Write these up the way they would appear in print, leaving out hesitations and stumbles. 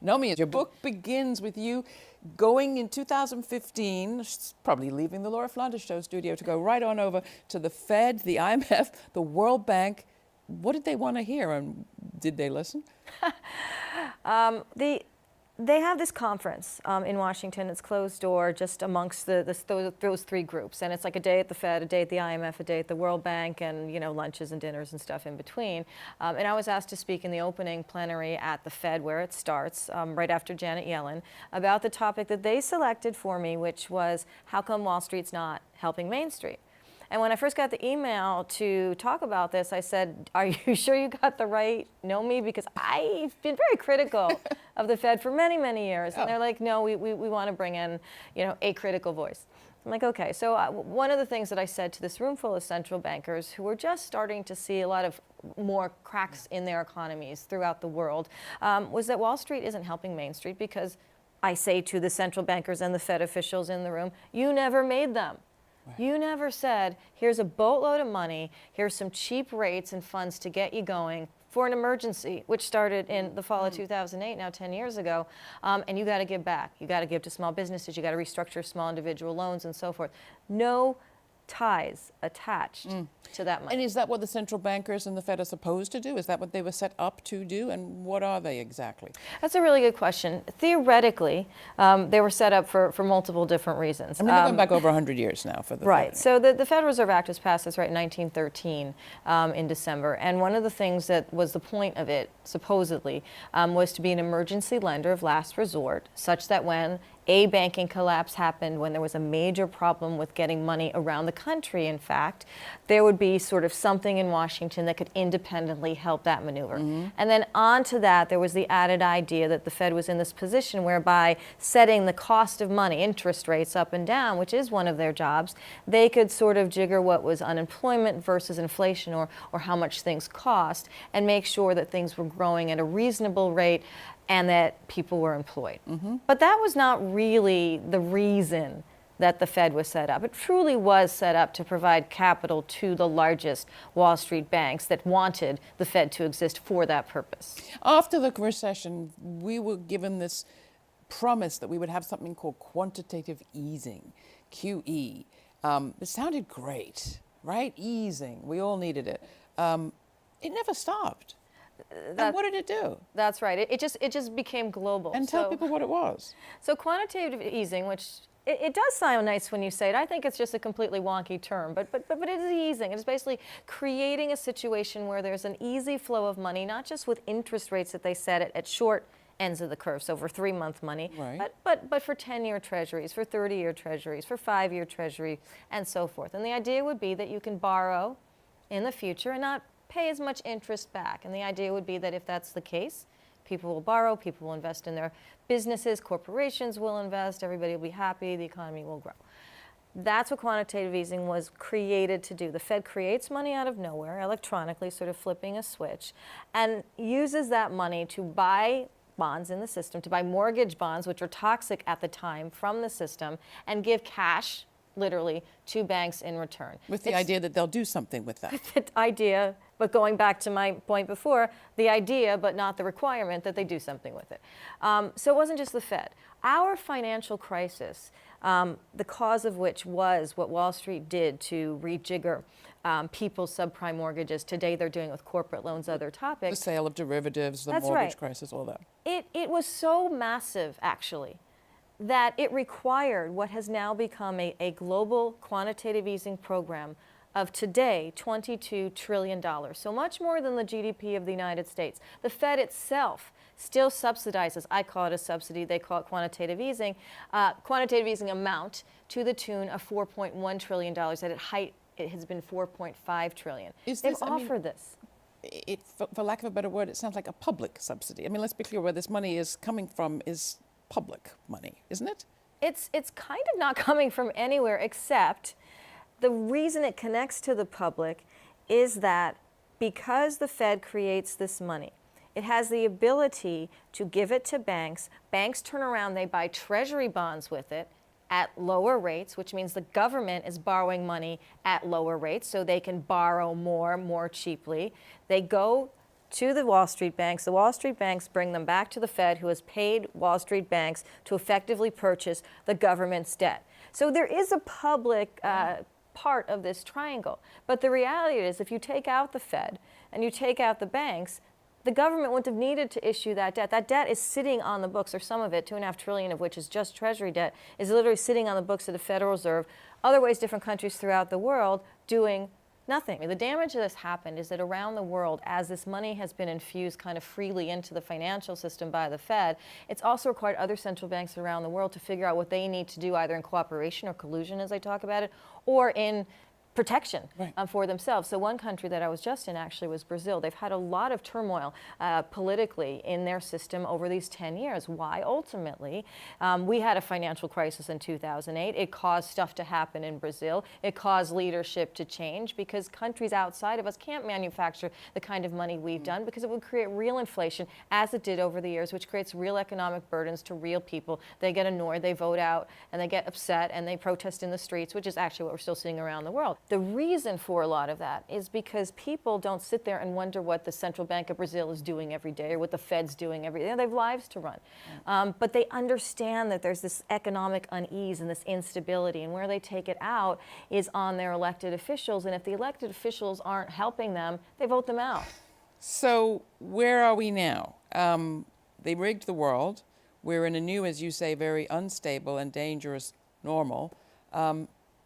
Nomi, your book begins with you going in 2015, probably leaving the Laura Flanders Show studio to go right on over to the Fed, the IMF, the World Bank. What did they want to hear, and did they listen? They have this conference in Washington. It's closed door, just amongst those three groups, and it's like a day at the Fed, a day at the IMF, a day at the World Bank, and lunches and dinners and stuff in between. And I was asked to speak in the opening plenary at the Fed, where it starts, right after Janet Yellen, about the topic that they selected for me, which was how come Wall Street's not helping Main Street. And when I first got the email to talk about this, I said, are you sure you got the right Nomi? Because I've been very critical of the Fed for many, many years. And they're like, no, we want to bring in, a critical voice. I'm like, okay. So one of the things that I said to this room full of central bankers who were just starting to see a lot of more cracks in their economies throughout the world was that Wall Street isn't helping Main Street because I say to the central bankers and the Fed officials in the room, you never made them. Right. You never said, here's a boatload of money, here's some cheap rates and funds to get you going for an emergency, which started in the fall of 2008, now 10 years ago, and you got to give back. You got to give to small businesses, you got to restructure small individual loans and so forth. No ties attached to that money. And is that what the central bankers and the Fed are supposed to do? Is that what they were set up to do? And what are they exactly? That's a really good question. Theoretically, they were set up for multiple different reasons. I mean, they're going back over 100 years now for the right. Fed. So the Federal Reserve Act was passed, that's right, in 1913 in December. And one of the things that was the point of it, supposedly, was to be an emergency lender of last resort, such that when a banking collapse happened, when there was a major problem with getting money around the country, in fact, there would be sort of something in Washington that could independently help that maneuver. And then onto that, there was the added idea that the Fed was in this position whereby setting the cost of money, interest rates up and down, which is one of their jobs, they could sort of jigger what was unemployment versus inflation or how much things cost and make sure that things were growing at a reasonable rate and that people were employed. But that was not really the reason that the Fed was set up. It truly was set up to provide capital to the largest Wall Street banks that wanted the Fed to exist for that purpose. After the recession, we were given this promise that we would have something called quantitative easing, QE. It sounded great, right? Easing, we all needed it. It never stopped. And what did it do? That's right. It just became global. And tell people what it was. So quantitative easing, which it does sound nice when you say it. I think it's just a completely wonky term, but it is easing. It is basically creating a situation where there's an easy flow of money, not just with interest rates that they set at short ends of the curve, so for 3-month money, right, but for 10-year treasuries, for 30-year treasuries, for 5-year treasury, and so forth. And the idea would be that you can borrow in the future and not pay as much interest back. And the idea would be that if that's the case, people will borrow, people will invest in their businesses, corporations will invest, everybody will be happy, the economy will grow. That's what quantitative easing was created to do. The Fed creates money out of nowhere, electronically, sort of flipping a switch, and uses that money to buy bonds in the system, to buy mortgage bonds, which are toxic at the time, from the system, and give cash, literally, to banks in return. With the idea that they'll do something with that. The idea, but going back to my point before, the idea, but not the requirement that they do something with it. So it wasn't just the Fed. Our financial crisis, the cause of which was what Wall Street did to rejigger people's subprime mortgages. Today they're doing it with corporate loans, other topics. The sale of derivatives, the mortgage crisis, all that. It was so massive, actually, that it required what has now become a global quantitative easing program of today $22 trillion. So much more than the GDP of the United States. The Fed itself still subsidizes, I call it a subsidy, they call it quantitative easing amount to the tune of $4.1 trillion. At its height, it has been $4.5 trillion. They've offered this. For lack of a better word, it sounds like a public subsidy. I mean, let's be clear, where this money is coming from is public money, isn't it? It's kind of not coming from anywhere, except the reason it connects to the public is that because the Fed creates this money, it has the ability to give it to banks. Banks turn around, they buy treasury bonds with it at lower rates, which means the government is borrowing money at lower rates so they can borrow more cheaply. They go to the Wall Street banks. The Wall Street banks bring them back to the Fed, who has paid Wall Street banks to effectively purchase the government's debt. So there is a public part of this triangle. But the reality is, if you take out the Fed and you take out the banks, the government wouldn't have needed to issue that debt. That debt is sitting on the books, or some of it, $2.5 trillion of which is just Treasury debt, is literally sitting on the books of the Federal Reserve. Other ways, different countries throughout the world doing nothing. The damage that has happened is that around the world, as this money has been infused kind of freely into the financial system by the Fed, it's also required other central banks around the world to figure out what they need to do, either in cooperation or collusion, as I talk about it, or in protection for themselves. So one country that I was just in actually was Brazil. They've had a lot of turmoil politically in their system over these 10 years. Why? Ultimately, we had a financial crisis in 2008. It caused stuff to happen in Brazil. It caused leadership to change because countries outside of us can't manufacture the kind of money we've done, because it would create real inflation, as it did over the years, which creates real economic burdens to real people. They get annoyed, they vote out, and they get upset, and they protest in the streets, which is actually what we're still seeing around the world. The reason for a lot of that is because people don't sit there and wonder what the Central Bank of Brazil is doing every day or what the Fed's doing every day. They have lives to run. But they understand that there's this economic unease and this instability, and where they take it out is on their elected officials. And if the elected officials aren't helping them, they vote them out. So where are we now? They rigged the world. We're in a new, as you say, very unstable and dangerous normal.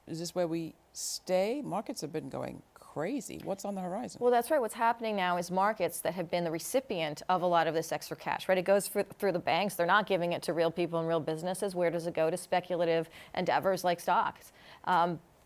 Is this where we stay? Markets have been going crazy. What's on the horizon? Well, that's right. What's happening now is markets that have been the recipient of a lot of this extra cash, right? It goes through the banks. They're not giving it to real people and real businesses. Where does it go? To speculative endeavors like stocks.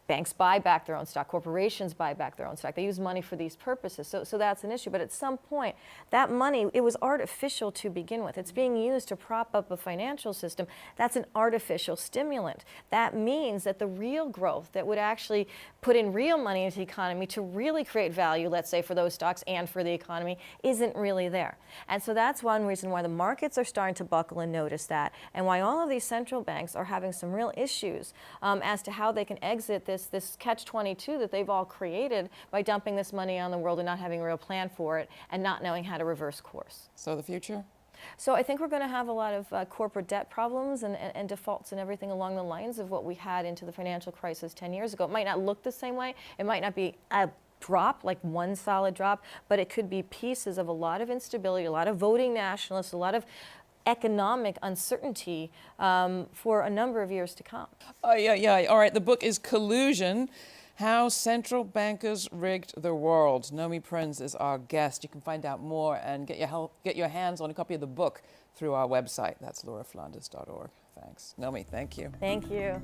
Banks buy back their own stock. Corporations buy back their own stock. They use money for these purposes. So that's an issue. But at some point, that money, it was artificial to begin with. It's being used to prop up a financial system. That's an artificial stimulant. That means that the real growth that would actually put in real money into the economy to really create value, let's say for those stocks and for the economy, isn't really there. And so that's one reason why the markets are starting to buckle and notice that, and why all of these central banks are having some real issues as to how they can exit this catch-22 that they've all created by dumping this money on the world and not having a real plan for it and not knowing how to reverse course. So the future? So I think we're going to have a lot of corporate debt problems and defaults and everything along the lines of what we had into the financial crisis 10 years ago. It might not look the same way. It might not be a drop, like one solid drop, but it could be pieces of a lot of instability, a lot of voting nationalists, a lot of economic uncertainty for a number of years to come. Yeah. All right, the book is Collusion: How Central Bankers Rigged the World. Nomi Prins is our guest. You can find out more and get your hands on a copy of the book through our website. That's lauraflanders.org. Thanks. Nomi, thank you. Thank you.